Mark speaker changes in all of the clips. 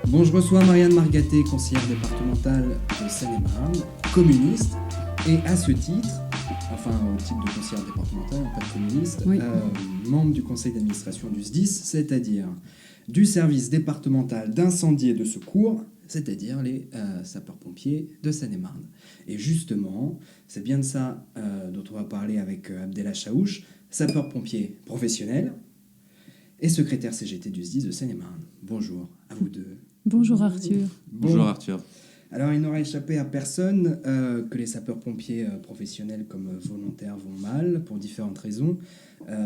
Speaker 1: Bon, je reçois Marianne Margaté, conseillère départementale de Seine-et-Marne, communiste, et à ce titre, enfin au titre de conseillère départementale, pas de communiste,
Speaker 2: Oui.
Speaker 1: membre du conseil d'administration du SDIS, c'est-à-dire du service départemental d'incendie et de secours, c'est-à-dire les sapeurs-pompiers de Seine-et-Marne. Et justement, c'est bien de ça dont on va parler avec Abdellah Chaouch, sapeur-pompier professionnel et secrétaire CGT du SDIS de Seine-et-Marne. Bonjour à vous deux.
Speaker 2: Bonjour Arthur.
Speaker 3: Bonjour Arthur.
Speaker 1: Alors, il n'aura échappé à personne que les sapeurs-pompiers professionnels comme volontaires vont mal pour différentes raisons,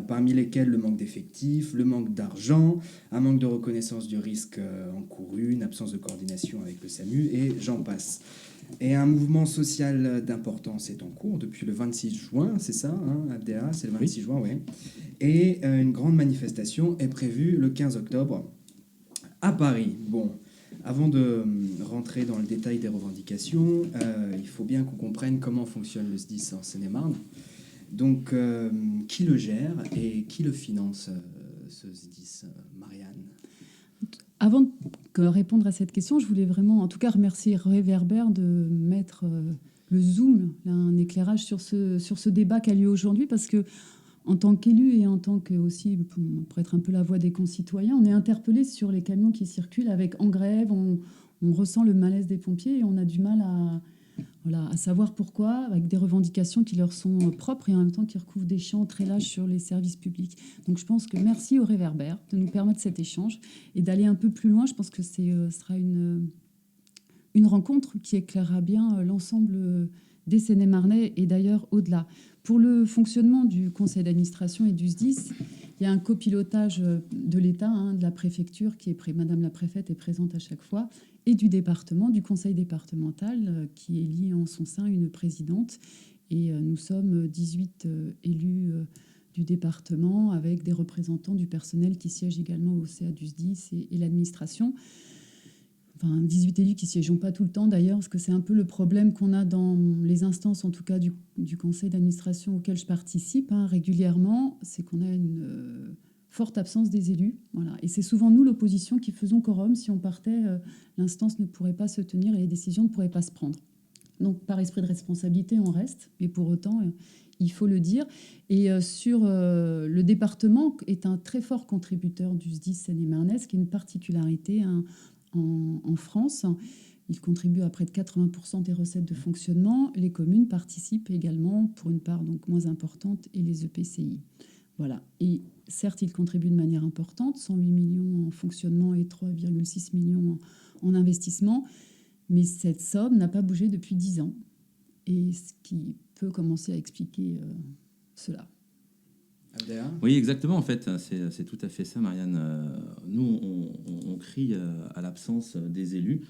Speaker 1: parmi lesquelles le manque d'effectifs, le manque d'argent, un manque de reconnaissance du risque encouru, une absence de coordination avec le SAMU, et j'en passe. Et un mouvement social d'importance est en cours depuis le 26 juin, c'est ça, hein, Abdellah, c'est le 26 juin, oui. Et une grande manifestation est prévue le 15 octobre à Paris. Bon, avant de rentrer dans le détail des revendications, il faut bien qu'on comprenne comment fonctionne le SDIS en Seine-et-Marne. Donc, qui le gère et qui le finance, ce SDIS, Marianne?
Speaker 2: Avant de répondre à cette question, je voulais vraiment, en tout cas, remercier Réverbère de mettre le zoom, là, un éclairage sur ce débat qui a lieu aujourd'hui, parce que en tant qu'élu et en tant que aussi, pour être un peu la voix des concitoyens, on est interpellé sur les camions qui circulent avec en grève, on ressent le malaise des pompiers et on a du mal à savoir pourquoi, avec des revendications qui leur sont propres et en même temps qui recouvrent des champs très larges sur les services publics. Donc je pense que merci au Réverbère de nous permettre cet échange et d'aller un peu plus loin. Je pense que ce sera une rencontre qui éclairera bien l'ensemble des Seine-et-Marnais et d'ailleurs au-delà. Pour le fonctionnement du conseil d'administration et du SDIS, il y a un copilotage de l'État, de la préfecture, Madame la préfète est présente à chaque fois, et du département, du conseil départemental, qui élit en son sein une présidente. Et nous sommes 18 élus du département, avec des représentants du personnel qui siègent également au CA du SDIS et l'administration. Enfin, 18 élus qui ne siègent pas tout le temps d'ailleurs, parce que c'est un peu le problème qu'on a dans les instances, en tout cas du conseil d'administration auquel je participe régulièrement, c'est qu'on a une forte absence des élus. Voilà. Et c'est souvent nous, l'opposition, qui faisons quorum. Si on partait, l'instance ne pourrait pas se tenir et les décisions ne pourraient pas se prendre. Donc par esprit de responsabilité, on reste, mais pour autant, il faut le dire. Et le département est un très fort contributeur du SDIS Seine-et-Marne, qui est une particularité en France. Il contribue à près de 80% des recettes de fonctionnement. Les communes participent également pour une part donc moins importante et les EPCI. Voilà. Et certes, il contribue de manière importante, 108 millions en fonctionnement et 3,6 millions en investissement. Mais cette somme n'a pas bougé depuis 10 ans. Et ce qui peut commencer à expliquer cela.
Speaker 1: Abdellah ?
Speaker 3: Oui, exactement, en fait, c'est tout à fait ça, Marianne. Nous, on crie à l'absence des élus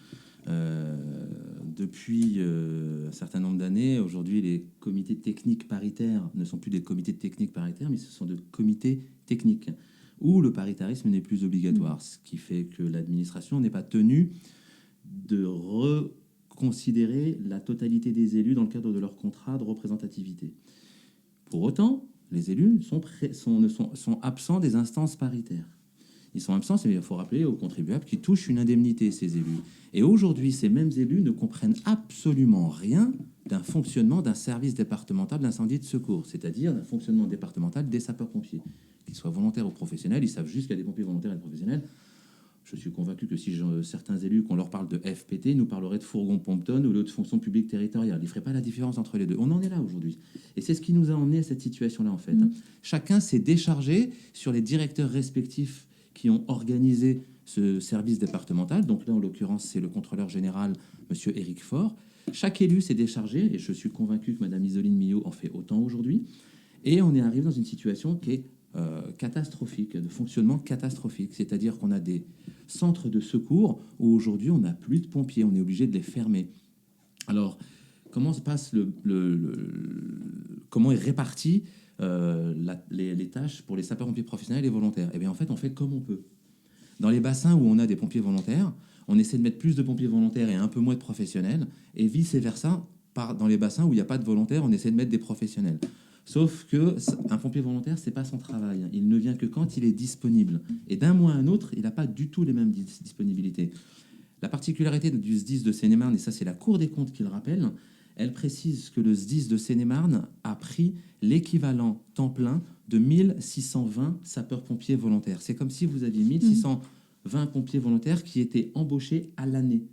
Speaker 3: depuis un certain nombre d'années. Aujourd'hui, les comités techniques paritaires ne sont plus des comités techniques paritaires, mais ce sont des comités techniques où le paritarisme n'est plus obligatoire, ce qui fait que l'administration n'est pas tenue de reconsidérer la totalité des élus dans le cadre de leur contrat de représentativité. Pour autant, les élus sont absents des instances paritaires. Ils sont absents, il faut rappeler aux contribuables qui touchent une indemnité, ces élus. Et aujourd'hui, ces mêmes élus ne comprennent absolument rien d'un fonctionnement d'un service départemental d'incendie et de secours, c'est-à-dire d'un fonctionnement départemental des sapeurs-pompiers. Qu'ils soient volontaires ou professionnels, ils savent juste qu'il y a des pompiers volontaires et professionnels. Je suis convaincu que si certains élus, qu'on leur parle de FPT, nous parleraient de fourgon-pompe-tonne ou de fonction publique territoriale. Ils ne feraient pas la différence entre les deux. On en est là aujourd'hui. Et c'est ce qui nous a emmené à cette situation-là, en fait. Chacun s'est déchargé sur les directeurs respectifs qui ont organisé ce service départemental. Donc là, en l'occurrence, c'est le contrôleur général, M. Éric Faure. Chaque élu s'est déchargé, et je suis convaincu que Mme Isoline Millot en fait autant aujourd'hui. Et on est arrivé dans une situation qui est catastrophique, de fonctionnement catastrophique. C'est-à-dire qu'on a des centres de secours où aujourd'hui on n'a plus de pompiers, on est obligé de les fermer. Alors, comment se passe comment est réparti les tâches pour les sapeurs-pompiers professionnels et volontaires? Eh bien, en fait, on fait comme on peut. Dans les bassins où on a des pompiers volontaires, on essaie de mettre plus de pompiers volontaires et un peu moins de professionnels, et vice-versa, dans les bassins où il n'y a pas de volontaires, on essaie de mettre des professionnels. Sauf qu'un pompier volontaire, ce n'est pas son travail. Il ne vient que quand il est disponible. Et d'un mois à un autre, il n'a pas du tout les mêmes disponibilités. La particularité du SDIS de Seine-et-Marne, et ça c'est la Cour des comptes qui le rappelle, elle précise que le SDIS de Seine-et-Marne a pris l'équivalent temps plein de 1620 sapeurs-pompiers volontaires. C'est comme si vous aviez 1620 pompiers volontaires qui étaient embauchés à l'année.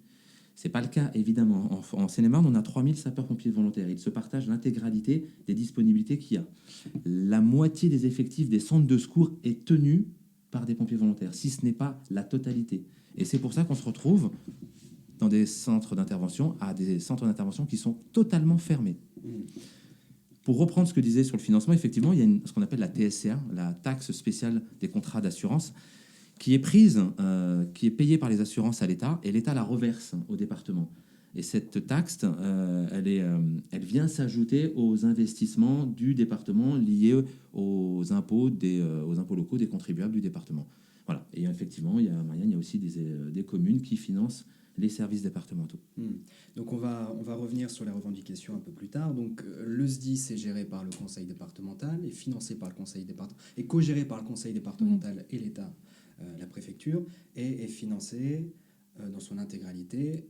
Speaker 3: Ce n'est pas le cas, évidemment. En Seine-et-Marne, on a 3000 sapeurs-pompiers volontaires. Ils se partagent l'intégralité des disponibilités qu'il y a. La moitié des effectifs des centres de secours est tenue par des pompiers volontaires, si ce n'est pas la totalité. Et c'est pour ça qu'on se retrouve dans des centres d'intervention, à des centres d'intervention qui sont totalement fermés. Pour reprendre ce que disait sur le financement, effectivement, il y a ce qu'on appelle la TSCA, la taxe spéciale des contrats d'assurance, qui est prise, qui est payée par les assurances à l'État, et l'État la reverse au département. Et cette taxe, elle vient s'ajouter aux investissements du département liés aux impôts locaux des contribuables du département. Voilà. Et effectivement, il y a aussi des communes qui financent les services départementaux.
Speaker 1: Donc on va revenir sur les revendications un peu plus tard. Donc le SDIS est géré par le conseil départemental, est financé par le conseil départemental, est co-géré par le conseil départemental et l'État, la préfecture, et est financé dans son intégralité,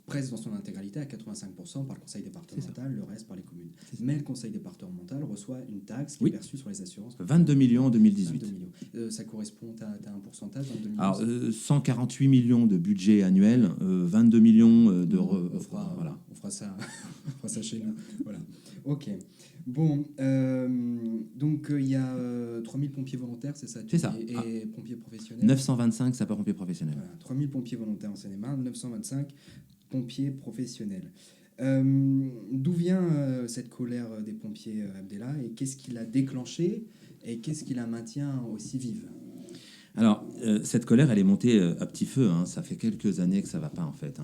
Speaker 1: presque dans son intégralité à 85% par le conseil départemental, le reste par les communes. Mais le conseil départemental reçoit une taxe qui est perçue sur les assurances.
Speaker 3: 22 millions en 2018.
Speaker 1: 22 millions. Ça correspond à un pourcentage en 2018.
Speaker 3: Alors, 148 millions de budget annuel, 22 millions de...
Speaker 1: On fera ça chez nous. Voilà. Ok. Bon, donc il y a 3000 pompiers volontaires, c'est ça?
Speaker 3: C'est ça.
Speaker 1: Et pompiers professionnels?
Speaker 3: 925 sapeurs-pompiers professionnels.
Speaker 1: Voilà, 3000 pompiers volontaires en Seine-et-Marne, 925 pompiers professionnels. D'où vient cette colère des pompiers, Abdellah, et qu'est-ce qui l'a déclenché et qu'est-ce qui la maintient aussi vive?
Speaker 3: Alors, cette colère, elle est montée à petit feu. Ça fait quelques années que ça ne va pas, en fait.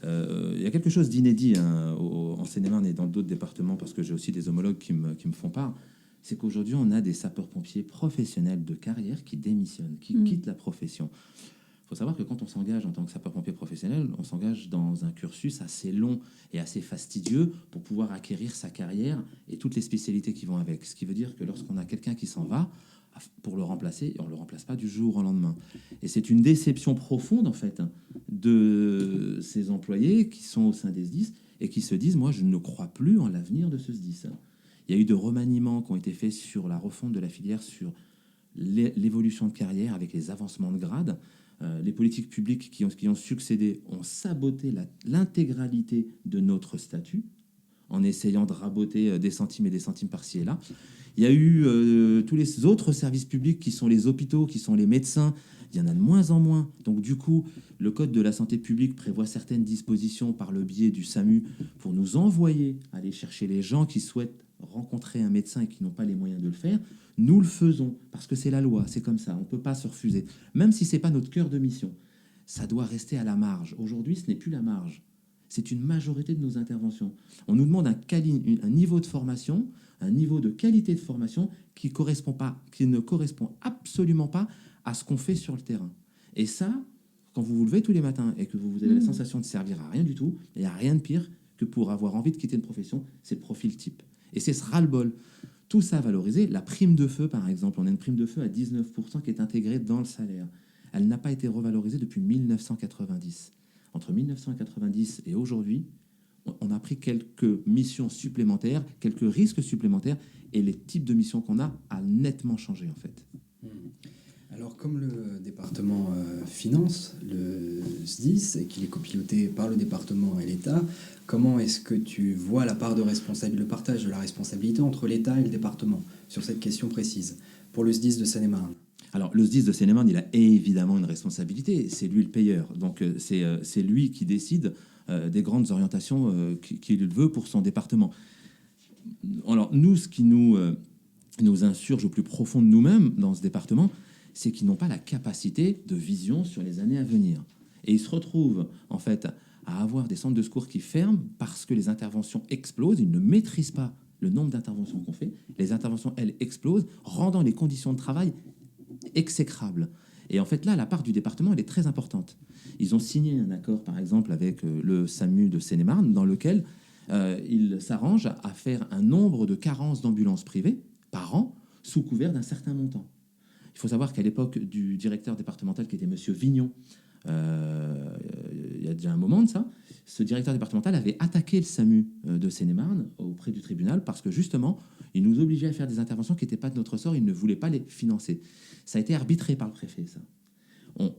Speaker 3: Il y a quelque chose d'inédit en Seine-et-Marne et dans d'autres départements, parce que j'ai aussi des homologues qui me font part. C'est qu'aujourd'hui, on a des sapeurs-pompiers professionnels de carrière qui démissionnent, qui quittent la profession. Il faut savoir que quand on s'engage en tant que sapeur-pompier professionnel, on s'engage dans un cursus assez long et assez fastidieux pour pouvoir acquérir sa carrière et toutes les spécialités qui vont avec. Ce qui veut dire que lorsqu'on a quelqu'un qui s'en va, pour le remplacer, on ne le remplace pas du jour au lendemain. Et c'est une déception profonde, en fait, de ces employés qui sont au sein des SDIS et qui se disent « Moi, je ne crois plus en l'avenir de ce SDIS ». Il y a eu de remaniements qui ont été faits sur la refonte de la filière, sur l'évolution de carrière avec les avancements de grade. Les politiques publiques qui ont succédé ont saboté l'intégralité de notre statut en essayant de raboter des centimes et des centimes par-ci et là. Il y a eu tous les autres services publics qui sont les hôpitaux, qui sont les médecins. Il y en a de moins en moins. Donc du coup, le Code de la santé publique prévoit certaines dispositions par le biais du SAMU pour nous envoyer aller chercher les gens qui souhaitent rencontrer un médecin et qui n'ont pas les moyens de le faire. Nous le faisons parce que c'est la loi, c'est comme ça. On ne peut pas se refuser. Même si ce n'est pas notre cœur de mission, ça doit rester à la marge. Aujourd'hui, ce n'est plus la marge. C'est une majorité de nos interventions. On nous demande un niveau de formation, un niveau de qualité de formation qui ne correspond absolument pas à ce qu'on fait sur le terrain. Et ça, quand vous vous levez tous les matins et que vous avez la sensation de servir à rien du tout, il n'y a rien de pire que pour avoir envie de quitter une profession, c'est le profil type. Et c'est ce ras-le-bol. Tout ça valorisé. La prime de feu, par exemple, on a une prime de feu à 19% qui est intégrée dans le salaire. Elle n'a pas été revalorisée depuis 1990. Entre 1990 et aujourd'hui, on a pris quelques missions supplémentaires, quelques risques supplémentaires, et les types de missions qu'on a nettement changé, en fait.
Speaker 1: Alors, comme le département finance le SDIS et qu'il est copiloté par le département et l'État, comment est-ce que tu vois la part de responsabilité, le partage de la responsabilité entre l'État et le département sur cette question précise pour le SDIS de Seine-et-Marne?
Speaker 3: Alors, le SDIS de Seine-et-Marne, il a évidemment une responsabilité. C'est lui le payeur. Donc, c'est lui qui décide des grandes orientations qu'il veut pour son département. Alors, nous, ce qui nous insurge au plus profond de nous-mêmes dans ce département, c'est qu'ils n'ont pas la capacité de vision sur les années à venir. Et ils se retrouvent, en fait, à avoir des centres de secours qui ferment parce que les interventions explosent. Ils ne maîtrisent pas le nombre d'interventions qu'on fait. Les interventions, elles, explosent, rendant les conditions de travail exécrables. Et en fait, là, la part du département, elle est très importante. Ils ont signé un accord, par exemple, avec le SAMU de Seine-et-Marne, dans lequel ils s'arrangent à faire un nombre de carences d'ambulances privées par an, sous couvert d'un certain montant. Il faut savoir qu'à l'époque du directeur départemental, qui était M. Vignon, il y a déjà un moment de ça, ce directeur départemental avait attaqué le SAMU de Seine-et-Marne auprès du tribunal parce que justement, il nous obligeait à faire des interventions qui n'étaient pas de notre ressort, il ne voulait pas les financer. Ça a été arbitré par le préfet, ça.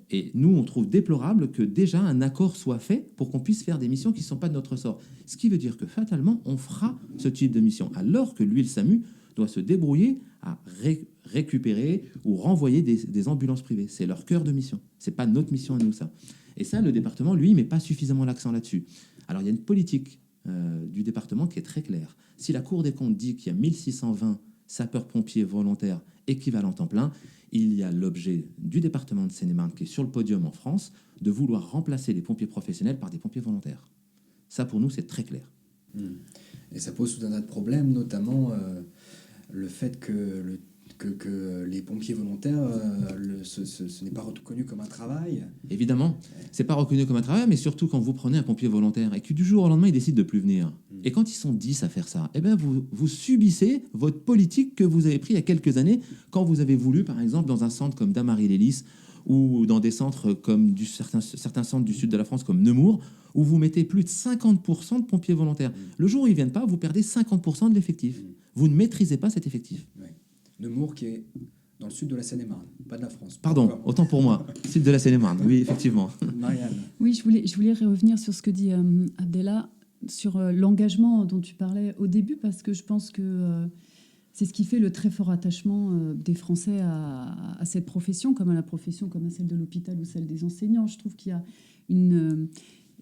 Speaker 3: Et nous, on trouve déplorable que déjà un accord soit fait pour qu'on puisse faire des missions qui ne sont pas de notre ressort. Ce qui veut dire que fatalement, on fera ce type de mission, alors que lui, le SAMU, doit se débrouiller à récupérer ou renvoyer des ambulances privées. C'est leur cœur de mission. Ce n'est pas notre mission à nous, ça. Et ça, le département, lui, ne met pas suffisamment l'accent là-dessus. Alors, il y a une politique du département qui est très claire. Si la Cour des comptes dit qu'il y a 1620 sapeurs-pompiers volontaires équivalents temps plein, il y a l'objet du département de Seine-et-Marne qui est sur le podium en France de vouloir remplacer les pompiers professionnels par des pompiers volontaires. Ça, pour nous, c'est très clair.
Speaker 1: Et ça pose tout un tas de problèmes, notamment le fait que les pompiers volontaires, ce n'est pas reconnu comme un travail.
Speaker 3: Évidemment, c'est pas reconnu comme un travail, mais surtout quand vous prenez un pompier volontaire et que du jour au lendemain, il décide de plus venir. Et quand ils sont 10 à faire ça, eh ben vous subissez votre politique que vous avez prise il y a quelques années quand vous avez voulu, par exemple, dans un centre comme Damary-Lélis ou dans des centres comme certains centres du sud de la France comme Nemours, où vous mettez plus de 50% de pompiers volontaires. Le jour où ils ne viennent pas, vous perdez 50% de l'effectif. Vous ne maîtrisez pas cet effectif.
Speaker 1: Ouais. Nemours qui est dans le sud de la Seine-et-Marne, pas de la France.
Speaker 3: Pardon,
Speaker 1: Encore.
Speaker 3: autant pour moi. Sud de la Seine-et-Marne, oui, effectivement.
Speaker 1: Marianne.
Speaker 2: Oui, je voulais revenir sur ce que dit Abdellah, sur l'engagement dont tu parlais au début, parce que je pense que c'est ce qui fait le très fort attachement des Français à cette profession, comme à la profession, comme à celle de l'hôpital ou celle des enseignants. Je trouve qu'il y a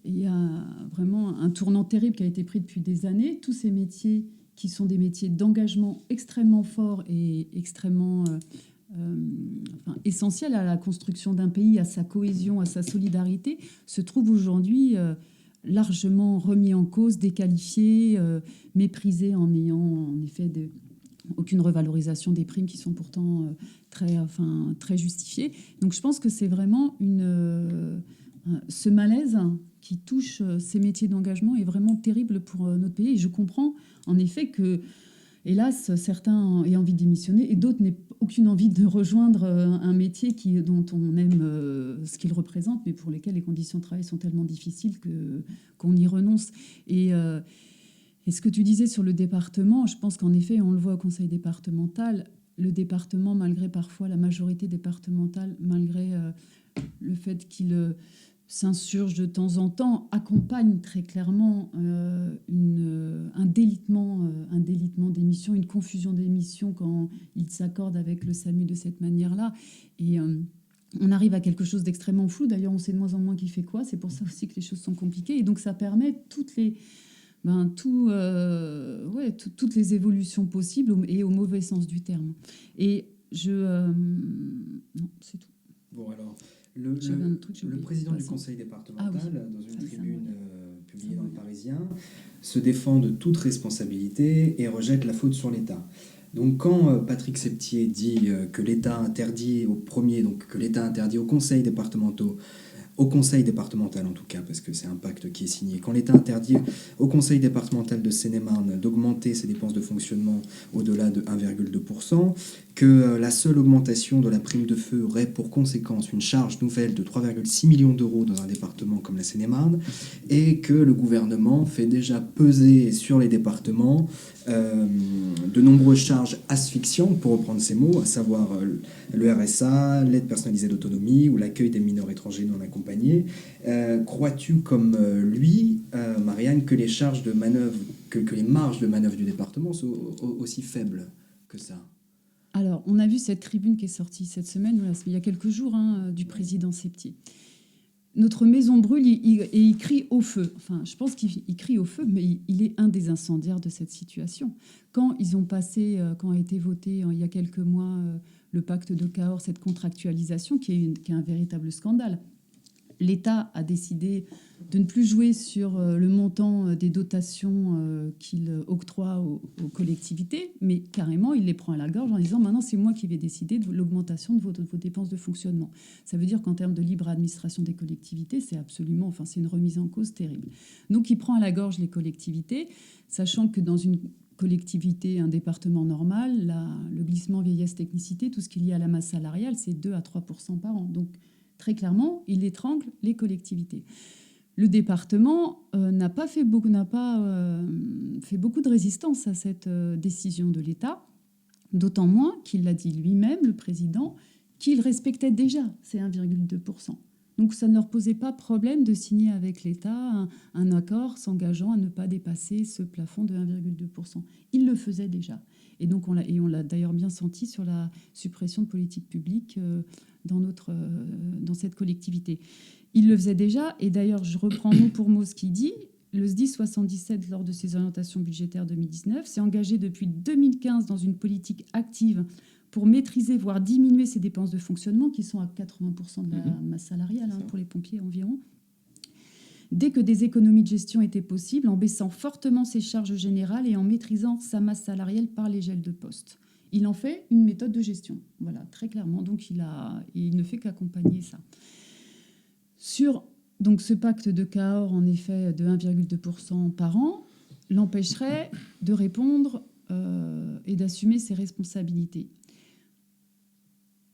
Speaker 2: il y a vraiment un tournant terrible qui a été pris depuis des années. Tous ces métiers qui sont des métiers d'engagement extrêmement forts et extrêmement essentiels à la construction d'un pays, à sa cohésion, à sa solidarité, se trouvent aujourd'hui largement remis en cause, déqualifiés, méprisés en n'ayant en effet aucune revalorisation des primes qui sont pourtant très justifiées. Donc je pense que c'est vraiment ce malaise qui touche ces métiers d'engagement est vraiment terrible pour notre pays. Et je comprends en effet que, hélas, certains aient envie de démissionner et d'autres n'aient aucune envie de rejoindre un métier dont on aime ce qu'il représente, mais pour lesquels les conditions de travail sont tellement difficiles qu'on y renonce. Et ce que tu disais sur le département, je pense qu'en effet, on le voit au conseil départemental, le département, malgré parfois la majorité départementale, malgré le fait qu'il s'insurge de temps en temps, accompagne très clairement un délitement des missions, une confusion des missions quand il s'accorde avec le SAMU de cette manière-là. Et on arrive à quelque chose d'extrêmement flou. D'ailleurs, on sait de moins en moins qui fait quoi. C'est pour ça aussi que les choses sont compliquées. Et donc, ça permet toutes les évolutions possibles et au mauvais sens du terme. Et non, c'est tout.
Speaker 1: Bon, alors, le président du conseil départemental, dans une tribune publiée dans le Parisien, se défend de toute responsabilité et rejette la faute sur l'État. Donc, quand Patrick Septier dit que l'État interdit que l'État interdit aux conseils départementaux, au conseil départemental en tout cas, parce que c'est un pacte qui est signé, quand l'État interdit au conseil départemental de Seine-et-Marne d'augmenter ses dépenses de fonctionnement au-delà de 1,2%, que la seule augmentation de la prime de feu aurait pour conséquence une charge nouvelle de 3,6 millions d'euros dans un département comme la Seine-et-Marne, et que le gouvernement fait déjà peser sur les départements de nombreuses charges asphyxiantes, pour reprendre ces mots, à savoir le RSA, l'aide personnalisée d'autonomie ou l'accueil des mineurs étrangers non accompagnés. Crois-tu, comme lui, Marianne, que les charges de manœuvre, que les marges de manœuvre du département sont aussi faibles que ça?
Speaker 2: Alors, on a vu cette tribune qui est sortie cette semaine, il y a quelques jours, du président Septier. Notre maison brûle et il crie au feu. Enfin, je pense qu'il crie au feu, mais il est un des incendiaires de cette situation. Quand a été voté il y a quelques mois le pacte de Cahors, cette contractualisation qui est un véritable scandale. L'État a décidé de ne plus jouer sur le montant des dotations qu'il octroie aux collectivités, mais carrément, il les prend à la gorge en disant « Maintenant, c'est moi qui vais décider de l'augmentation de vos dépenses de fonctionnement ». Ça veut dire qu'en termes de libre administration des collectivités, c'est une remise en cause terrible. Donc, il prend à la gorge les collectivités, sachant que dans une collectivité, un département normal, le glissement vieillesse-technicité, tout ce qui est lié à la masse salariale, c'est 2 à 3% par an. Donc, très clairement, il étrangle les collectivités. Le département n'a pas fait beaucoup de résistance à cette décision de l'État, d'autant moins qu'il l'a dit lui-même, le président, qu'il respectait déjà ces 1,2%. Donc ça ne leur posait pas problème de signer avec l'État un accord s'engageant à ne pas dépasser ce plafond de 1,2%. Ils le faisaient déjà. Et donc on l'a d'ailleurs bien senti sur la suppression de politiques publiques dans cette collectivité. Il le faisait déjà, et d'ailleurs je reprends mot pour mot ce qu'il dit. Le SDIS 77, lors de ses orientations budgétaires 2019, s'est engagé depuis 2015 dans une politique active pour maîtriser, voire diminuer ses dépenses de fonctionnement, qui sont à 80% de la masse salariale pour les pompiers environ. Dès que des économies de gestion étaient possibles, en baissant fortement ses charges générales et en maîtrisant sa masse salariale par les gels de postes. Il en fait une méthode de gestion, voilà, très clairement. Donc il ne fait qu'accompagner ça. Sur donc, ce pacte de Cahors, en effet, de 1,2% par an, l'empêcherait de répondre et d'assumer ses responsabilités.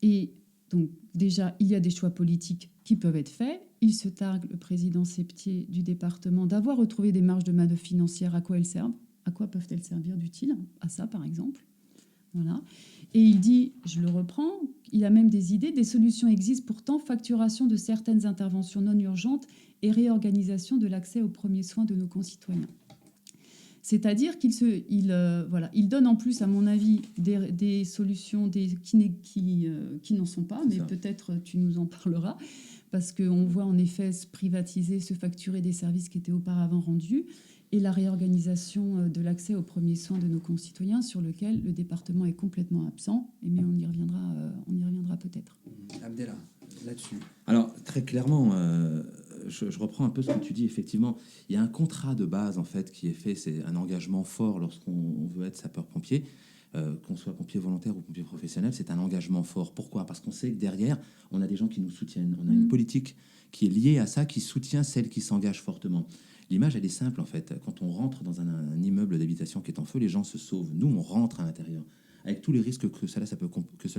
Speaker 2: Et donc, déjà, il y a des choix politiques qui peuvent être faits. Il se targue, le président Septier du département, d'avoir retrouvé des marges de manœuvre financières. À quoi elles servent ? À quoi peuvent-elles servir d'utile ? À ça, par exemple. Voilà. Et il dit, je le reprends, il a même des idées, des solutions existent pourtant, facturation de certaines interventions non urgentes et réorganisation de l'accès aux premiers soins de nos concitoyens. C'est-à-dire il donne en plus, à mon avis, des solutions qui n'en sont pas, mais peut-être tu nous en parleras, parce qu'on voit en effet se privatiser, se facturer des services qui étaient auparavant rendus, et la réorganisation de l'accès aux premiers soins de nos concitoyens, sur lequel le département est complètement absent, mais on y reviendra peut-être.
Speaker 1: Abdellah, là-dessus.
Speaker 3: Alors, très clairement, je reprends un peu ce que tu dis. Effectivement, il y a un contrat de base, en fait, qui est fait. C'est un engagement fort lorsqu'on veut être sapeur-pompier, qu'on soit pompier volontaire ou pompier professionnel. C'est un engagement fort. Pourquoi ? Parce qu'on sait que derrière, on a des gens qui nous soutiennent. On a une politique qui est liée à ça, qui soutient celles qui s'engagent fortement. L'image, elle est simple, en fait. Quand on rentre dans un immeuble d'habitation qui est en feu, les gens se sauvent. Nous, on rentre à l'intérieur, avec tous les risques que cela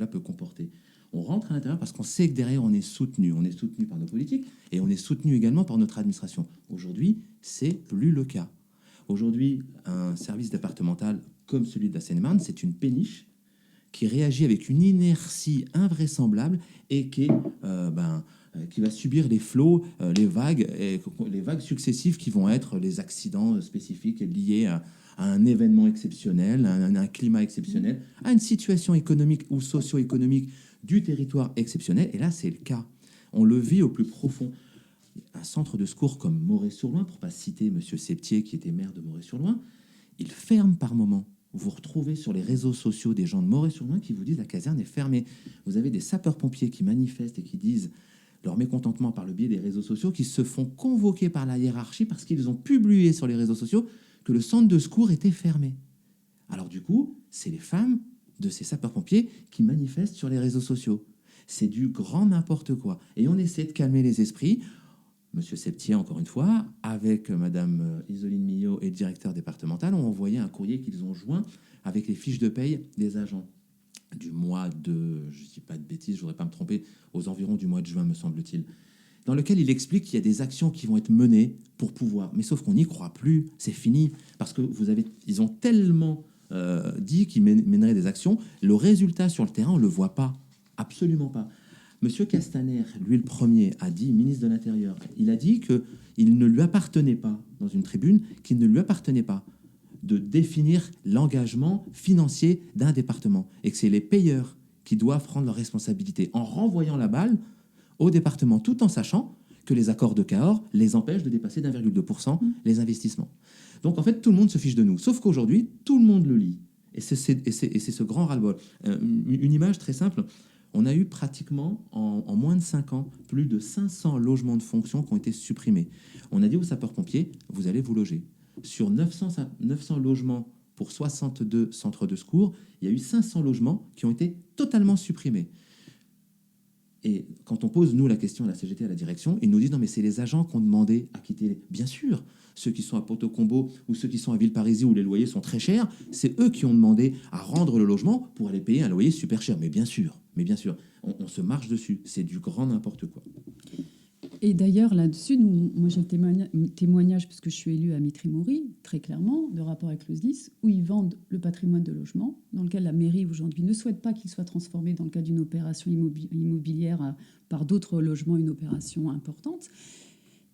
Speaker 3: peut comporter. On rentre à l'intérieur parce qu'on sait que derrière, on est soutenu. On est soutenu par nos politiques et on est soutenu également par notre administration. Aujourd'hui, c'est plus le cas. Aujourd'hui, un service départemental comme celui de la Seine-et-Marne, c'est une péniche qui réagit avec une inertie invraisemblable et qui va subir les flots, les vagues successives qui vont être les accidents spécifiques liés à un événement exceptionnel, à un climat exceptionnel, à une situation économique ou socio-économique du territoire exceptionnel. Et là, c'est le cas. On le vit au plus profond. Un centre de secours comme Moret-sur-Loing, pour ne pas citer M. Septier, qui était maire de Moret-sur-Loing, il ferme par moment. Vous retrouvez sur les réseaux sociaux des gens de Moret-sur-Loing qui vous disent la caserne est fermée. Vous avez des sapeurs-pompiers qui manifestent et qui disent leur mécontentement par le biais des réseaux sociaux, qui se font convoquer par la hiérarchie parce qu'ils ont publié sur les réseaux sociaux que le centre de secours était fermé. Alors du coup, c'est les femmes de ces sapeurs-pompiers qui manifestent sur les réseaux sociaux. C'est du grand n'importe quoi. Et on essaie de calmer les esprits. Monsieur Septier, encore une fois, avec Madame Isoline Millot et le directeur départemental, ont envoyé un courrier qu'ils ont joint avec les fiches de paye des agents du mois de, je ne dis pas de bêtises, je ne voudrais pas me tromper, aux environs du mois de juin, me semble-t-il, dans lequel il explique qu'il y a des actions qui vont être menées pour pouvoir. Mais sauf qu'on n'y croit plus, c'est fini, parce que ils ont tellement dit qu'ils mèneraient des actions, le résultat sur le terrain, on ne le voit pas, absolument pas. Monsieur Castaner, lui le premier, a dit, ministre de l'Intérieur, il a dit qu'il ne lui appartenait pas, dans une tribune, qu'il ne lui appartenait pas de définir l'engagement financier d'un département et que c'est les payeurs qui doivent prendre leurs responsabilités en renvoyant la balle au département, tout en sachant que les accords de Cahors les empêchent de dépasser d'1,2% les investissements. Donc en fait, tout le monde se fiche de nous, sauf qu'aujourd'hui, tout le monde le lit. Et c'est ce grand ras-le-bol. Une image très simple, on a eu pratiquement, en moins de 5 ans, plus de 500 logements de fonction qui ont été supprimés. On a dit aux sapeurs-pompiers, vous allez vous loger. Sur 900 logements pour 62 centres de secours, il y a eu 500 logements qui ont été totalement supprimés. Et quand on pose, nous, la question à la CGT, à la direction, ils nous disent non, mais c'est les agents qui ont demandé à quitter. Bien sûr, ceux qui sont à Poto-Combo ou ceux qui sont à Villeparisis où les loyers sont très chers, c'est eux qui ont demandé à rendre le logement pour aller payer un loyer super cher. Mais bien sûr, on se marche dessus. C'est du grand n'importe quoi.
Speaker 2: Et d'ailleurs, là-dessus, moi j'ai le témoignage, puisque je suis élue à Mitry-Mory, très clairement, de rapport avec le SDIS, où ils vendent le patrimoine de logement, dans lequel la mairie aujourd'hui ne souhaite pas qu'il soit transformé dans le cadre d'une opération immobilière par d'autres logements, une opération importante.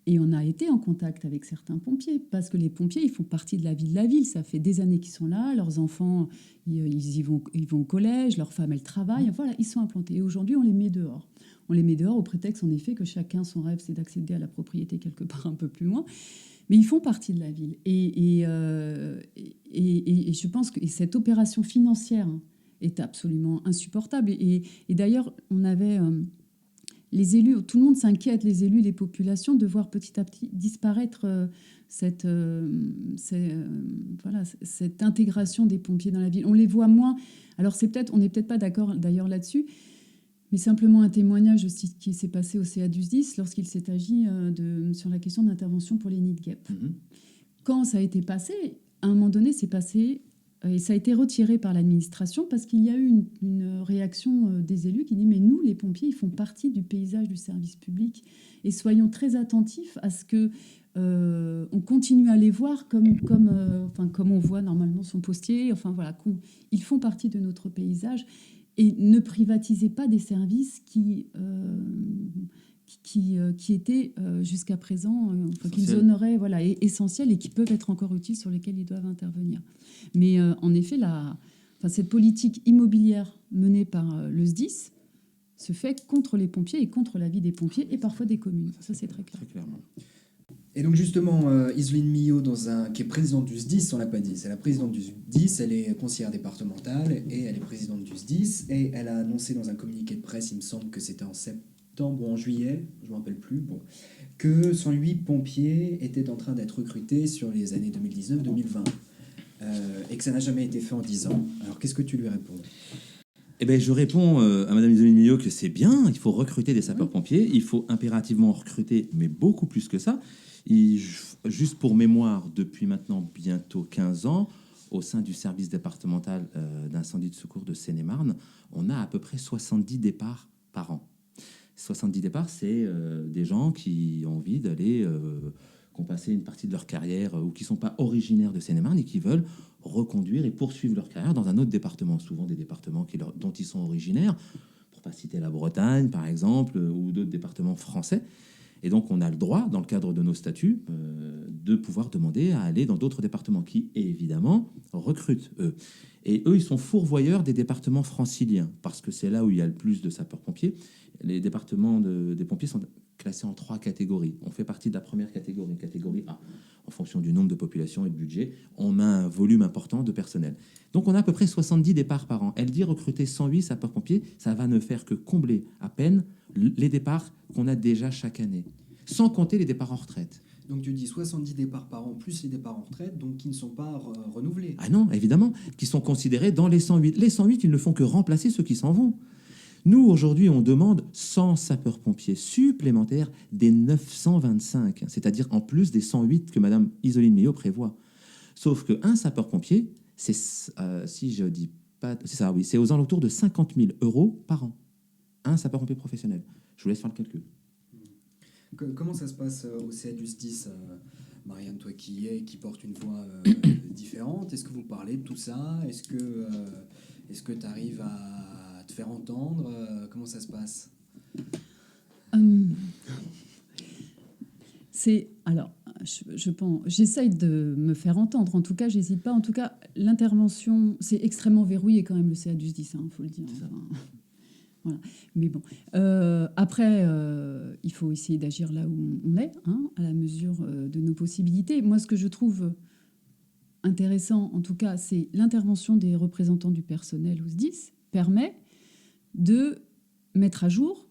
Speaker 2: Et on a été en contact avec certains pompiers, parce que les pompiers, ils font partie de la vie de la ville. Ça fait des années qu'ils sont là, leurs enfants, ils vont au collège, leurs femmes, elles travaillent. Voilà, ils sont implantés. Et aujourd'hui, on les met dehors. On les met dehors au prétexte, en effet, que chacun, son rêve, c'est d'accéder à la propriété quelque part un peu plus loin. Mais ils font partie de la ville. Et je pense que cette opération financière est absolument insupportable. Et d'ailleurs, on avait... les élus, tout le monde s'inquiète, les élus, les populations, de voir petit à petit disparaître cette intégration des pompiers dans la ville. On les voit moins. Alors on n'est peut-être pas d'accord d'ailleurs là-dessus, mais simplement un témoignage aussi qui s'est passé au CA du SDIS lorsqu'il s'est agi sur la question d'intervention pour les nids de guêpes. Quand ça a été passé, à un moment donné, c'est passé... Et ça a été retiré par l'administration parce qu'il y a eu une réaction des élus qui dit « Mais nous, les pompiers, ils font partie du paysage du service public. Et soyons très attentifs à ce qu'on continue à les voir comme on voit normalement son postier. Enfin, voilà, ils font partie de notre paysage. Et ne privatisez pas des services qui étaient jusqu'à présent, qu'ils honoraient, essentiels et qui peuvent être encore utiles, sur lesquels ils doivent intervenir. » Mais en effet, cette politique immobilière menée par le SDIS se fait contre les pompiers et contre la vie des pompiers et parfois des communes. Ça, c'est très clair.
Speaker 3: Très clairement.
Speaker 1: Et donc justement, Iseline Millot, qui est présidente du SDIS, on l'a pas dit, c'est la présidente du SDIS, elle est conseillère départementale et elle est présidente du SDIS, et elle a annoncé dans un communiqué de presse, il me semble que c'était en septembre ou en juillet, je ne me rappelle plus, que 108 pompiers étaient en train d'être recrutés sur les années 2019-2020, et que ça n'a jamais été fait en 10 ans. Alors qu'est-ce que tu lui réponds ?
Speaker 3: Eh ben, je réponds à Mme Iseline Millot que c'est bien, il faut recruter des sapeurs-pompiers, il faut impérativement recruter, mais beaucoup plus que ça. Juste pour mémoire, depuis maintenant bientôt 15 ans, au sein du service départemental d'incendie de secours de Seine-et-Marne, on a à peu près 70 départs par an. 70 départs, c'est des gens qui ont envie d'aller, qui ont passé une partie de leur carrière ou qui ne sont pas originaires de Seine-et-Marne et qui veulent reconduire et poursuivre leur carrière dans un autre département, souvent des départements dont ils sont originaires, pour ne pas citer la Bretagne par exemple, ou d'autres départements français. Et donc on a le droit, dans le cadre de nos statuts, de pouvoir demander à aller dans d'autres départements qui, évidemment, recrutent eux. Et eux, ils sont fourvoyeurs des départements franciliens, parce que c'est là où il y a le plus de sapeurs-pompiers. Les départements des pompiers sont classés en 3 catégories. On fait partie de la première catégorie, catégorie A. En fonction du nombre de population et de budget, on a un volume important de personnel. Donc on a à peu près 70 départs par an. Elle dit recruter 108 sapeurs-pompiers, ça va ne faire que combler à peine les départs qu'on a déjà chaque année, sans compter les départs en retraite.
Speaker 1: Donc tu dis 70 départs par an, plus les départs en retraite, donc qui ne sont pas renouvelés.
Speaker 3: Ah non, évidemment, qui sont considérés dans les 108. Les 108, ils ne font que remplacer ceux qui s'en vont. Nous, aujourd'hui, on demande 100 sapeurs-pompiers supplémentaires des 925, c'est-à-dire en plus des 108 que Mme Iseline Millot prévoit. Sauf qu'un sapeur-pompier, c'est, si je dis pas... C'est ça, oui, c'est aux alentours de 50 000 € par an. Un sapeur-pompier professionnel. Je vous laisse faire le calcul.
Speaker 1: Comment ça se passe au CA du SDIS, Marianne, toi qui porte une voix différente, est-ce que vous parlez de tout ça ? Est-ce que tu arrives à te faire entendre ? Comment ça se passe ?
Speaker 2: Je pense, j'essaye de me faire entendre. En tout cas, j'hésite pas. En tout cas, l'intervention, c'est extrêmement verrouillé quand même, le CA du SDIS, il faut le dire. Voilà. Mais bon, après, il faut essayer d'agir là où on est, à la mesure de nos possibilités. Moi, ce que je trouve intéressant, en tout cas, c'est l'intervention des représentants du personnel au SDIS permet de mettre à jour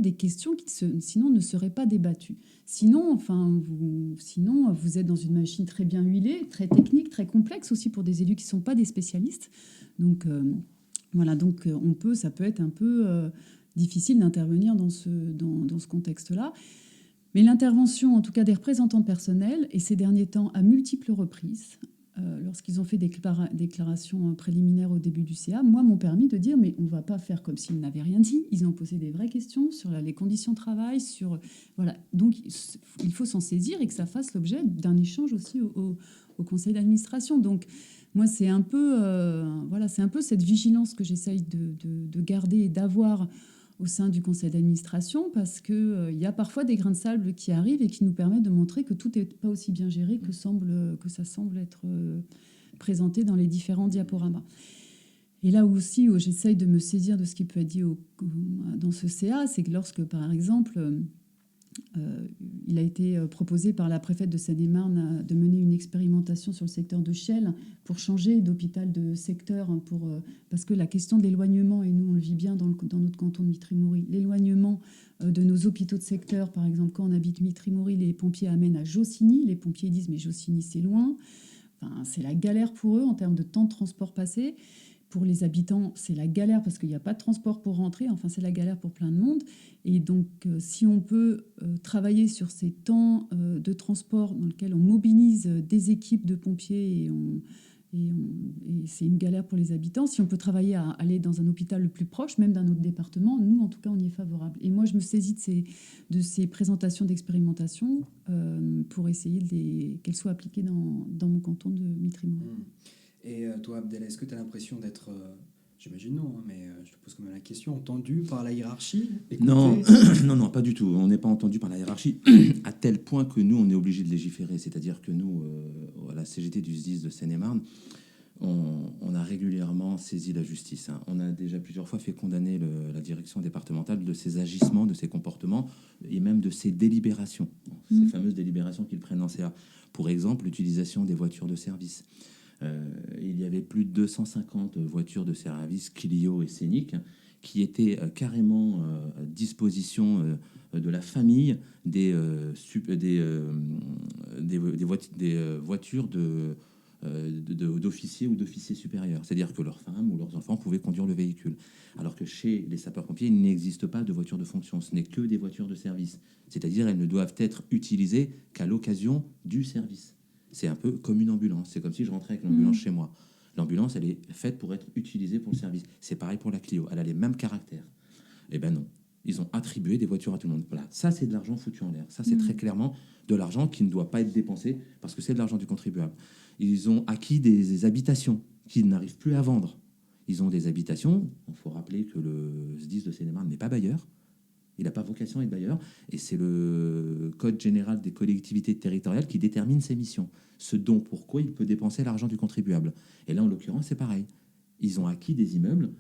Speaker 2: des questions qui sinon ne seraient pas débattues. Sinon, vous êtes dans une machine très bien huilée, très technique, très complexe aussi pour des élus qui ne sont pas des spécialistes. Donc, ça peut être un peu difficile d'intervenir dans ce contexte-là. Mais l'intervention, en tout cas des représentants de personnel, et ces derniers temps à multiples reprises, lorsqu'ils ont fait des déclarations préliminaires au début du CA, moi, m'ont permis de dire, mais on ne va pas faire comme s'ils n'avaient rien dit. Ils ont posé des vraies questions sur les conditions de travail, voilà. Donc, il faut s'en saisir et que ça fasse l'objet d'un échange aussi au conseil d'administration. Donc, moi, c'est un peu, c'est un peu cette vigilance que j'essaye de garder et d'avoir au sein du conseil d'administration, parce qu'il y a parfois des grains de sable qui arrivent et qui nous permettent de montrer que tout n'est pas aussi bien géré que ça semble être présenté dans les différents diaporamas. Et là aussi où j'essaye de me saisir de ce qui peut être dit dans ce CA, c'est que lorsque, par exemple, il a été proposé par la préfète de Seine-et-Marne de mener une expérimentation sur le secteur de Chelles pour changer d'hôpital de secteur, parce que la question de l'éloignement, et nous on le vit bien dans notre canton de Mitry-Mory, l'éloignement de nos hôpitaux de secteur, par exemple quand on habite Mitry-Mory, les pompiers amènent à Jossigny, les pompiers disent mais Jossigny c'est loin, enfin, c'est la galère pour eux en termes de temps de transport passé. Pour les habitants, c'est la galère parce qu'il n'y a pas de transport pour rentrer. Enfin, c'est la galère pour plein de monde. Et donc, si on peut travailler sur ces temps de transport dans lesquels on mobilise des équipes de pompiers et c'est une galère pour les habitants, si on peut travailler à aller dans un hôpital le plus proche, même d'un autre département, nous, en tout cas, on y est favorable. Et moi, je me saisis de ces présentations d'expérimentation pour essayer qu'elles soient appliquées dans mon canton de Mitry-Mory.
Speaker 1: Et toi, Abdel, est-ce que tu as l'impression d'être, j'imagine non, mais je te pose quand même la question, entendu par la hiérarchie?
Speaker 3: Non, non, pas du tout. On n'est pas entendu par la hiérarchie, à tel point que nous, on est obligé de légiférer. C'est-à-dire que nous, à la CGT du SDIS de Seine-et-Marne, on a régulièrement saisi la justice. On a déjà plusieurs fois fait condamner la direction départementale de ses agissements, de ses comportements et même de ses délibérations. Ces fameuses délibérations qu'ils prennent en CA. Pour exemple, l'utilisation des voitures de service. Il y avait plus de 250 voitures de service Clio et Scénic qui étaient carrément à disposition de la famille des voitures d'officiers ou d'officiers supérieurs. C'est-à-dire que leurs femmes ou leurs enfants pouvaient conduire le véhicule. Alors que chez les sapeurs-pompiers, il n'existe pas de voitures de fonction. Ce n'est que des voitures de service. C'est-à-dire elles ne doivent être utilisées qu'à l'occasion du service. C'est un peu comme une ambulance. C'est comme si je rentrais avec l'ambulance chez moi. L'ambulance, elle est faite pour être utilisée pour le service. C'est pareil pour la Clio. Elle a les mêmes caractères. Eh ben non. Ils ont attribué des voitures à tout le monde. Voilà. Ça, c'est de l'argent foutu en l'air. Ça, c'est très clairement de l'argent qui ne doit pas être dépensé parce que c'est de l'argent du contribuable. Ils ont acquis des habitations qu'ils n'arrivent plus à vendre. Ils ont des habitations. Il faut rappeler que le SDIS de Seine-et-Marne n'est pas bailleur. Il n'a pas vocation à être bailleur, et c'est le Code général des collectivités territoriales qui détermine ses missions. Ce dont pourquoi il peut dépenser l'argent du contribuable. Et là, en l'occurrence, c'est pareil. Ils ont acquis des immeubles.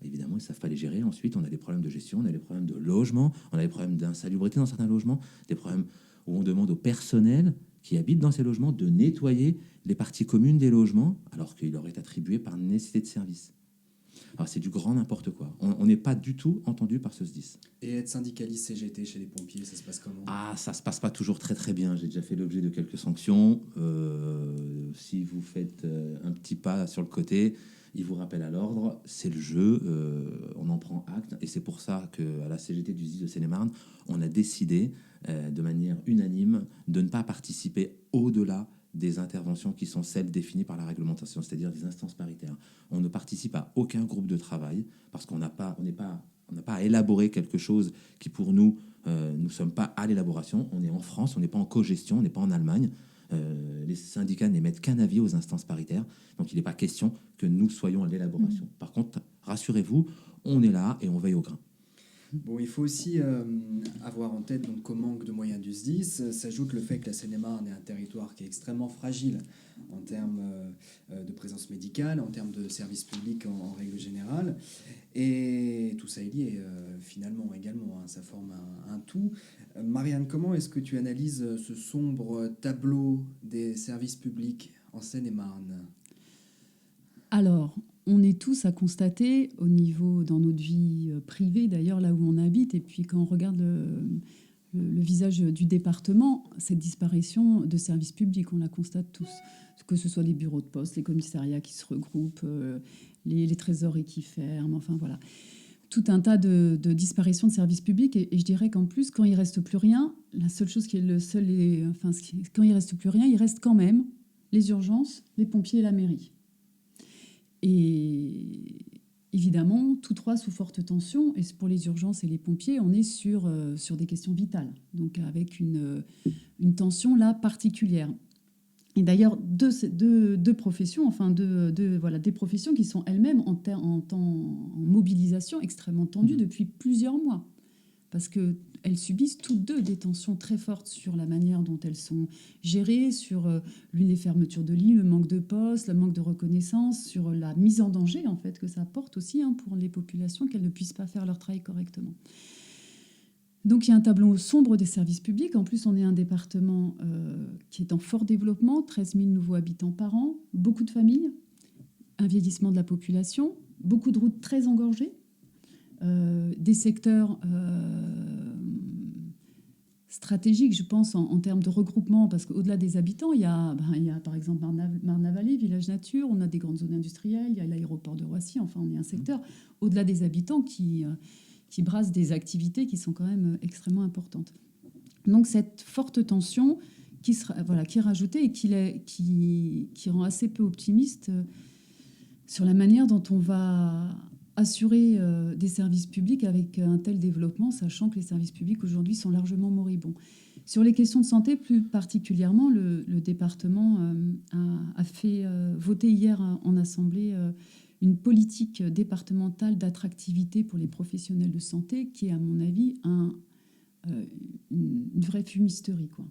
Speaker 3: Évidemment, ils ne savent pas les gérer. Ensuite, on a des problèmes de gestion, on a des problèmes de logement, on a des problèmes d'insalubrité dans certains logements, des problèmes où on demande au personnel qui habite dans ces logements de nettoyer les parties communes des logements, alors qu'il leur est attribué par nécessité de service. Alors, c'est du grand n'importe quoi. On n'est pas du tout entendu par ce SDIS.
Speaker 1: Et être syndicaliste CGT chez les pompiers, ça se passe comment?
Speaker 3: Ah, ça se passe pas toujours très très bien. J'ai déjà fait l'objet de quelques sanctions. Si vous faites un petit pas sur le côté, ils vous rappellent à l'ordre. C'est le jeu. On en prend acte. Et c'est pour ça qu'à la CGT du SDIS de Seine-et-Marne, on a décidé de manière unanime de ne pas participer au-delà des interventions qui sont celles définies par la réglementation, c'est-à-dire des instances paritaires. On ne participe à aucun groupe de travail parce qu'on n'a pas à élaborer quelque chose qui, pour nous, nous ne sommes pas à l'élaboration. On est en France, on n'est pas en co-gestion, on n'est pas en Allemagne. Les syndicats n'émettent qu'un avis aux instances paritaires, donc il n'est pas question que nous soyons à l'élaboration. Par contre, rassurez-vous, on est là et on veille au grain.
Speaker 1: Bon, il faut aussi avoir en tête donc, qu'au manque de moyens du SDIS s'ajoute le fait que la Seine-et-Marne est un territoire qui est extrêmement fragile en termes de présence médicale, en termes de services publics en règle générale. Et tout ça est lié finalement également, ça forme un tout. Marianne, comment est-ce que tu analyses ce sombre tableau des services publics en Seine-et-Marne?
Speaker 2: Alors, on est tous à constater au niveau, dans notre vie privée d'ailleurs, là où on habite, et puis quand on regarde le visage du département, cette disparition de services publics, on la constate tous. Que ce soit les bureaux de poste, les commissariats qui se regroupent, les trésoreries qui ferment, enfin voilà. Tout un tas de disparitions de services publics, et je dirais qu'en plus, quand il ne reste plus rien, la seule chose qui est quand il ne reste plus rien, il reste quand même les urgences, les pompiers et la mairie. Et évidemment, tous trois sous forte tension. Et pour les urgences et les pompiers, on est sur des questions vitales, donc avec une tension là particulière. Et d'ailleurs, deux professions, enfin des professions qui sont elles-mêmes en mobilisation extrêmement tendue depuis plusieurs mois. Parce qu'elles subissent toutes deux des tensions très fortes sur la manière dont elles sont gérées, sur les fermetures de lits, le manque de postes, le manque de reconnaissance, sur la mise en danger en fait que ça porte aussi pour les populations, qu'elles ne puissent pas faire leur travail correctement. Donc il y a un tableau sombre des services publics. En plus, on est un département qui est en fort développement, 13 000 nouveaux habitants par an, beaucoup de familles, un vieillissement de la population, beaucoup de routes très engorgées, des secteurs stratégiques, je pense, en termes de regroupement, parce qu'au-delà des habitants, il y a par exemple Marne-la-Vallée, village nature, on a des grandes zones industrielles, il y a l'aéroport de Roissy, enfin on est un secteur, au-delà des habitants, qui brassent des activités qui sont quand même extrêmement importantes. Donc cette forte tension qui est rajoutée et qui rend assez peu optimiste sur la manière dont on va assurer des services publics avec un tel développement, sachant que les services publics aujourd'hui sont largement moribonds. Sur les questions de santé, plus particulièrement, le département a fait voter hier en Assemblée une politique départementale d'attractivité pour les professionnels de santé qui est, à mon avis, une vraie fumisterie, quoi.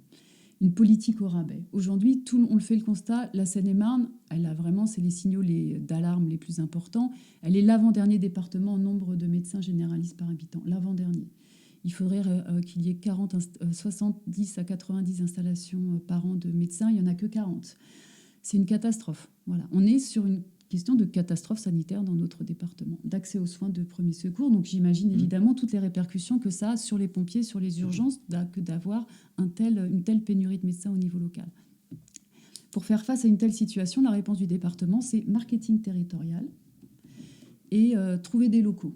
Speaker 2: Une politique au rabais. Aujourd'hui, on le fait le constat, la Seine-et-Marne, elle a vraiment, c'est les signaux d'alarme les plus importants. Elle est l'avant-dernier département en nombre de médecins généralistes par habitant. L'avant-dernier. Il faudrait qu'il y ait 70 à 90 installations par an de médecins. Il n'y en a que 40. C'est une catastrophe. Voilà. On est sur une question de catastrophe sanitaire dans notre département, d'accès aux soins de premier secours. Donc j'imagine évidemment toutes les répercussions que ça a sur les pompiers, sur les urgences, que d'avoir une telle pénurie de médecins au niveau local. Pour faire face à une telle situation, la réponse du département, c'est marketing territorial et trouver des locaux.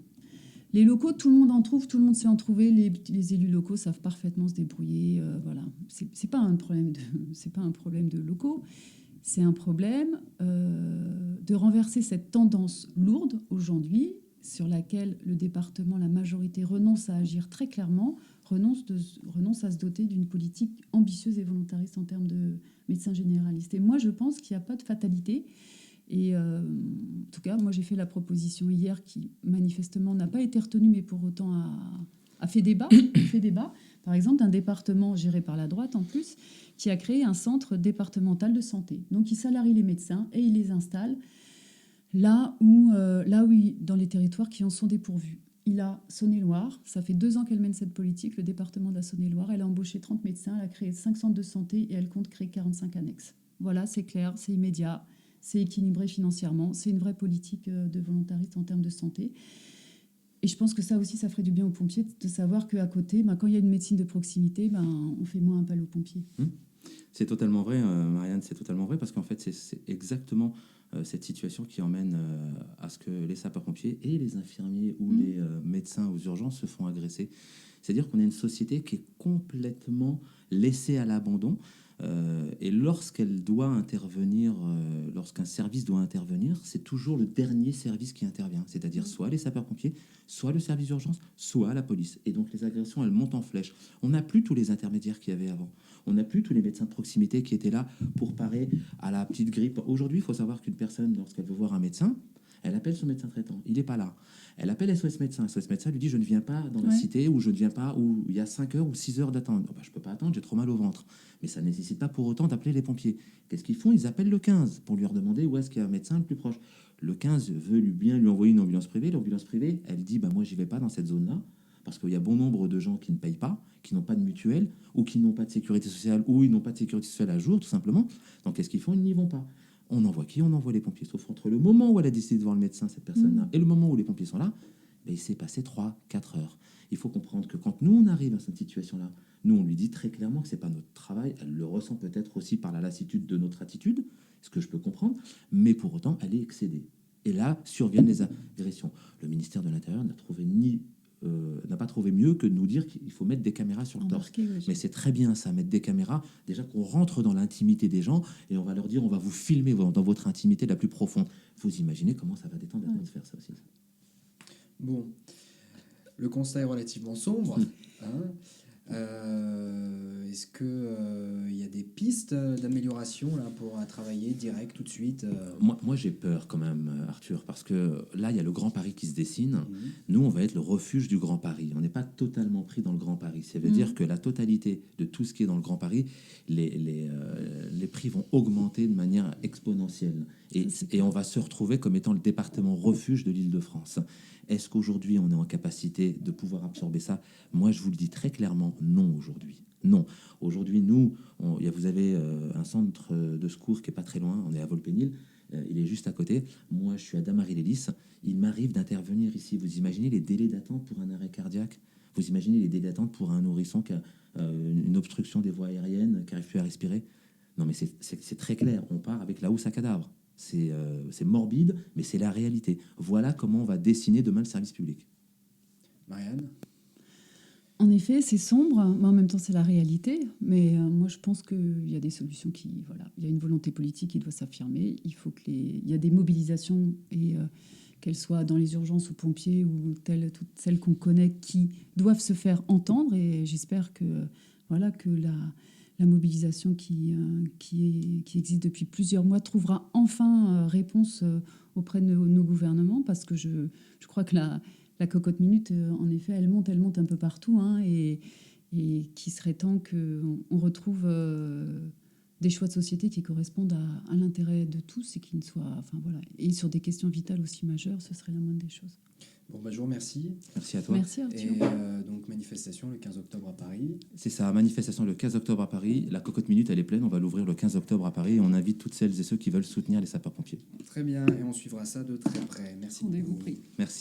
Speaker 2: Les locaux, tout le monde en trouve, tout le monde sait en trouver. Les élus locaux savent parfaitement se débrouiller. Voilà, c'est pas un problème de locaux. C'est un problème de renverser cette tendance lourde aujourd'hui sur laquelle le département, la majorité, renonce à agir très clairement, renonce à se doter d'une politique ambitieuse et volontariste en termes de médecins généralistes. Et moi, je pense qu'il n'y a pas de fatalité. Et en tout cas, moi, j'ai fait la proposition hier qui, manifestement, n'a pas été retenue, mais pour autant a fait débat. Par exemple, d'un département géré par la droite, en plus, qui a créé un centre départemental de santé. Donc, il salarie les médecins et il les installe là où dans les territoires qui en sont dépourvus. Il a Saône-et-Loire, ça fait 2 ans qu'elle mène cette politique, le département de la Saône-et-Loire. Elle a embauché 30 médecins, elle a créé 5 centres de santé et elle compte créer 45 annexes. Voilà, c'est clair, c'est immédiat, c'est équilibré financièrement, c'est une vraie politique de volontariste en termes de santé. Et je pense que ça aussi, ça ferait du bien aux pompiers de savoir qu'à côté, quand il y a une médecine de proximité, on fait moins appel aux pompiers.
Speaker 3: C'est totalement vrai, Marianne, c'est totalement vrai, parce qu'en fait, c'est exactement cette situation qui emmène à ce que les sapeurs-pompiers et les infirmiers ou les médecins aux urgences se font agresser. C'est-à-dire qu'on a une société qui est complètement laissée à l'abandon. Et lorsqu'elle doit intervenir, lorsqu'un service doit intervenir, c'est toujours le dernier service qui intervient, c'est-à-dire soit les sapeurs-pompiers, soit le service d'urgence, soit la police. Et donc les agressions, elles montent en flèche. On n'a plus tous les intermédiaires qu'il y avait avant. On n'a plus tous les médecins de proximité qui étaient là pour parer à la petite grippe. Aujourd'hui, il faut savoir qu'une personne, lorsqu'elle veut voir un médecin, elle appelle son médecin traitant. Il n'est pas là. Elle appelle SOS médecin. SOS médecin lui dit « Je ne viens pas dans la cité » ou « Je ne viens pas où il y a 5 heures ou 6 heures d'attente. Oh, » Je ne peux pas attendre, j'ai trop mal au ventre. Mais ça ne nécessite pas pour autant d'appeler les pompiers. Qu'est-ce qu'ils font? Ils appellent le 15 pour lui demander où est-ce qu'il y a un médecin le plus proche. Le 15 veut bien lui envoyer une ambulance privée. L'ambulance privée, elle dit « Moi, j'y vais pas dans cette zone-là. » Parce qu'il y a bon nombre de gens qui ne payent pas, qui n'ont pas de mutuelle, ou qui n'ont pas de sécurité sociale, ou ils n'ont pas de sécurité sociale à jour, tout simplement. Donc, qu'est-ce qu'ils font? Ils n'y vont pas. On envoie qui? On envoie les pompiers. Sauf entre le moment où elle a décidé de voir le médecin, cette personne-là, et le moment où les pompiers sont là, il s'est passé 3-4 heures. Il faut comprendre que quand nous, on arrive à cette situation-là, nous, on lui dit très clairement que ce n'est pas notre travail. Elle le ressent peut-être aussi par la lassitude de notre attitude, ce que je peux comprendre, mais pour autant, elle est excédée. Et là, surviennent les agressions. Le ministère de l'Intérieur n'a trouvé ni n'a pas trouvé mieux que de nous dire qu'il faut mettre des caméras sur le torse.
Speaker 2: Embarqué, ouais,
Speaker 3: Mais c'est très bien ça, mettre des caméras, déjà qu'on rentre dans l'intimité des gens et on va leur dire on va vous filmer dans votre intimité la plus profonde. Vous imaginez comment ça va détendre l'atmosphère, ça aussi.
Speaker 1: Bon, le constat est relativement sombre. Hein. Est-ce que il y a des pistes d'amélioration là pour travailler direct tout de suite
Speaker 3: Moi, j'ai peur quand même, Arthur, parce que là, il y a le Grand Paris qui se dessine. Nous, on va être le refuge du Grand Paris. On n'est pas totalement pris dans le Grand Paris. Ça veut dire que la totalité de tout ce qui est dans le Grand Paris, les prix vont augmenter de manière exponentielle. Et on va se retrouver comme étant le département refuge de l'Île-de-France. Est-ce qu'aujourd'hui, on est en capacité de pouvoir absorber ça? Moi, je vous le dis très clairement, non aujourd'hui. Non. Aujourd'hui, nous, vous avez un centre de secours qui est pas très loin. On est à Volpénil. Il est juste à côté. Moi, je suis à Damary-les-Lys. Il m'arrive d'intervenir ici. Vous imaginez les délais d'attente pour un arrêt cardiaque? Vous imaginez les délais d'attente pour un nourrisson qui a une obstruction des voies aériennes, qui n'arrive plus à respirer? Non, mais c'est très clair. On part avec la housse à cadavre. C'est morbide, mais c'est la réalité. Voilà comment on va dessiner demain le service public.
Speaker 1: Marianne?
Speaker 2: En effet, c'est sombre, mais en même temps, c'est la réalité. Mais moi, je pense qu'il y a des solutions voilà, il y a une volonté politique qui doit s'affirmer. Il faut il y a des mobilisations, et qu'elles soient dans les urgences aux pompiers ou toutes celles qu'on connaît, qui doivent se faire entendre. Et j'espère que, voilà, que la mobilisation qui existe depuis plusieurs mois trouvera enfin réponse auprès de nos gouvernements, parce que je crois que la cocotte minute, en effet, elle monte un peu partout, hein, et qu'il serait temps qu'on retrouve des choix de société qui correspondent à l'intérêt de tous et qui ne soient... Enfin, voilà. Et sur des questions vitales aussi majeures, ce serait la moindre des choses.
Speaker 1: Bon, je vous remercie.
Speaker 3: Merci à toi.
Speaker 2: Merci, Arthur.
Speaker 1: Et donc, manifestation le 15 octobre à Paris.
Speaker 3: C'est ça, manifestation le 15 octobre à Paris. La cocotte minute, elle est pleine. On va l'ouvrir le 15 octobre à Paris et on invite toutes celles et ceux qui veulent soutenir les sapeurs-pompiers.
Speaker 1: Très bien, et on suivra ça de très près. Merci
Speaker 2: Rendez-vous
Speaker 1: beaucoup.
Speaker 2: pris.
Speaker 3: Merci.